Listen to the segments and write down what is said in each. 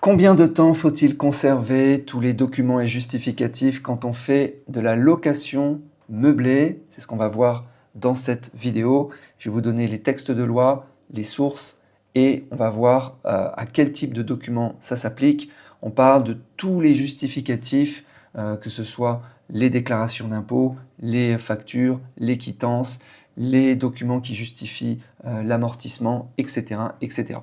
Combien de temps faut-il conserver tous les documents et justificatifs quand on fait de la location meublée? C'est ce qu'on va voir dans cette vidéo. Je vais vous donner les textes de loi, les sources et on va voir à quel type de documents ça s'applique. On parle de tous les justificatifs, que ce soit les déclarations d'impôts, les factures, les quittances, les documents qui justifient l'amortissement, etc., etc.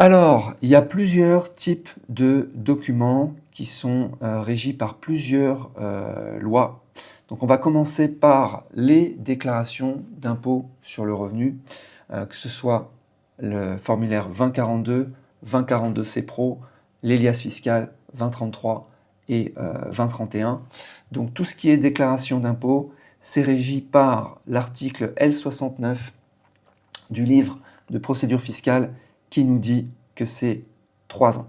Alors, il y a plusieurs types de documents qui sont régis par plusieurs lois. Donc, on va commencer par les déclarations d'impôt sur le revenu, que ce soit le formulaire 2042, 2042C Pro, l'Elias fiscal 2033 et 2031. Donc, tout ce qui est déclaration d'impôt, c'est régi par l'article L69 du livre de procédure fiscale qui nous dit que c'est 3 ans.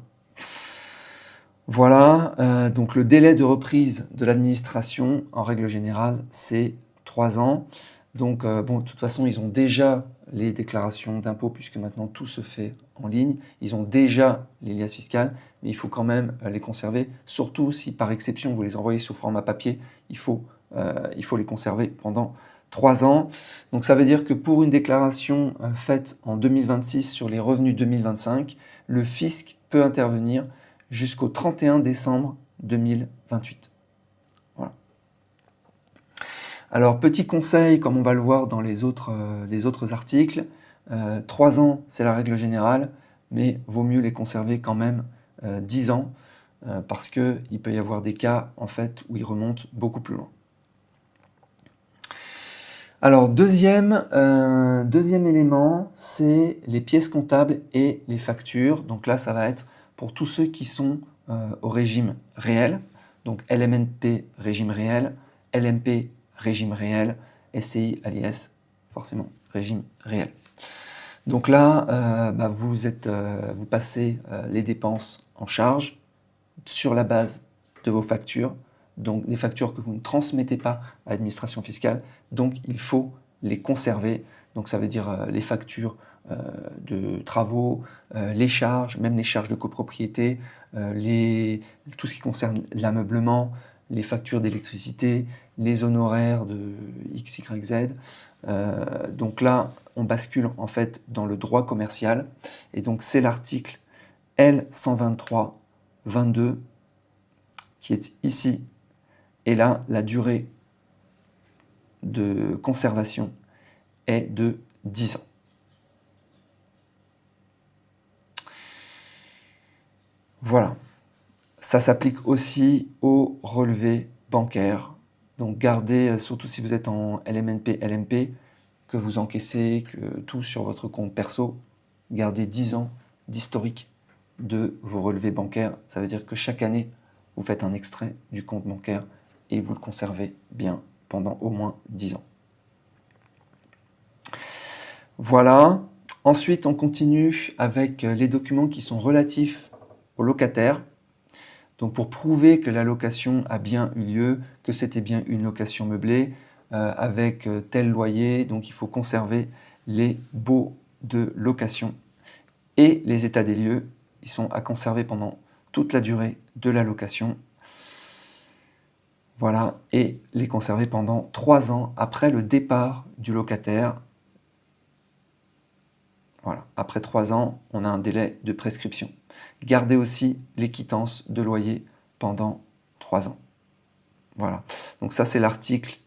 Voilà, donc le délai de reprise de l'administration, en règle générale, c'est 3 ans. Donc, bon, de toute façon, ils ont déjà les déclarations d'impôts, puisque maintenant tout se fait en ligne. Ils ont déjà les liasses fiscales, mais il faut quand même les conserver, surtout si par exception vous les envoyez sous format papier, il faut les conserver pendant 3 ans. Donc ça veut dire que pour une déclaration faite en 2026 sur les revenus 2025, le fisc peut intervenir jusqu'au 31 décembre 2028. Voilà. Alors, petit conseil, comme on va le voir dans les autres articles, 3 ans, c'est la règle générale, mais vaut mieux les conserver quand même 10 ans, parce qu'il peut y avoir des cas en fait, où ils remontent beaucoup plus loin. Alors, deuxième élément, c'est les pièces comptables et les factures. Donc là, ça va être pour tous ceux qui sont au régime réel, donc LMNP régime réel, LMP régime réel, SCI à l'IS, forcément régime réel. Donc là, vous passez les dépenses en charge sur la base de vos factures, donc des factures que vous ne transmettez pas à l'administration fiscale, donc il faut les conserver. Donc ça veut dire les factures de travaux, les charges, même les charges de copropriété, tout ce qui concerne l'ameublement, les factures d'électricité, les honoraires de X, Y, Z. Donc là, on bascule en fait dans le droit commercial, et donc c'est l'article L123-22 qui est ici, et là, la durée de conservation est de 10 ans. Voilà. Ça s'applique aussi aux relevés bancaires. Donc gardez, surtout si vous êtes en LMNP, LMP, que vous encaissez, que tout sur votre compte perso, gardez 10 ans d'historique de vos relevés bancaires. Ça veut dire que chaque année, vous faites un extrait du compte bancaire et vous le conservez bien pendant au moins 10 ans. Voilà. Ensuite, on continue avec les documents qui sont relatifs au locataire. Donc pour prouver que la location a bien eu lieu, que c'était bien une location meublée, avec tel loyer, donc il faut conserver les baux de location. Et les états des lieux, ils sont à conserver pendant toute la durée de la location. Voilà, et les conserver pendant 3 ans après le départ du locataire. Voilà, après 3 ans, on a un délai de prescription. Gardez aussi les quittances de loyer pendant 3 ans. Voilà, donc ça c'est l'article,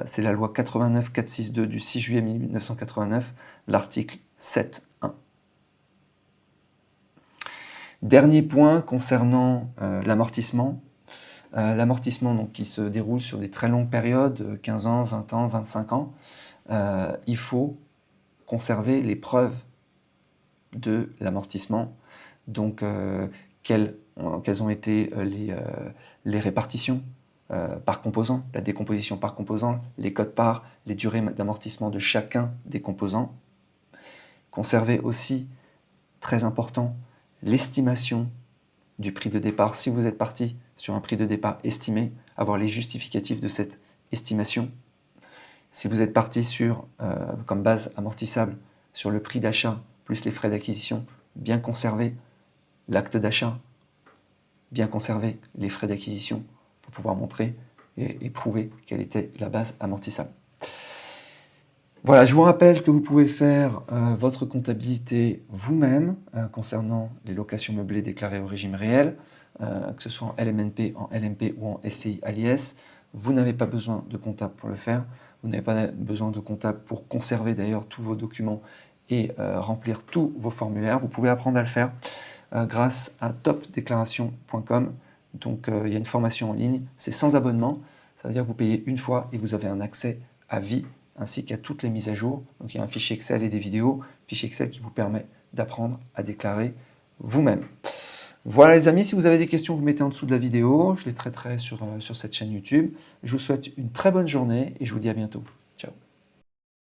c'est la loi 89-462 du 6 juillet 1989, l'article 7.1. Dernier point concernant l'amortissement. L'amortissement donc, qui se déroule sur des très longues périodes, 15 ans, 20 ans, 25 ans, il faut conserver les preuves de l'amortissement. Donc, quelles ont été les répartitions par composant, la décomposition par composant, les codes-parts, les durées d'amortissement de chacun des composants. Conserver aussi, très important, l'estimation du prix de départ. Si vous êtes parti sur un prix de départ estimé, avoir les justificatifs de cette estimation. Si vous êtes parti sur, comme base amortissable sur le prix d'achat plus les frais d'acquisition, bien conserver l'acte d'achat, bien conserver les frais d'acquisition pour pouvoir montrer et prouver quelle était la base amortissable. Voilà, je vous rappelle que vous pouvez faire votre comptabilité vous-même concernant les locations meublées déclarées au régime réel, que ce soit en LMNP, en LMP ou en SCI à l'IS. Vous n'avez pas besoin de comptable pour le faire. Vous n'avez pas besoin de comptable pour conserver d'ailleurs tous vos documents et remplir tous vos formulaires. Vous pouvez apprendre à le faire grâce à topdéclaration.com. Donc il y a une formation en ligne, c'est sans abonnement. Ça veut dire que vous payez une fois et vous avez un accès à vie ainsi qu'à toutes les mises à jour. Donc il y a un fichier Excel et des vidéos, fichier Excel qui vous permet d'apprendre à déclarer vous-même. Voilà les amis, si vous avez des questions, vous mettez en dessous de la vidéo, je les traiterai sur cette chaîne YouTube. Je vous souhaite une très bonne journée et je vous dis à bientôt.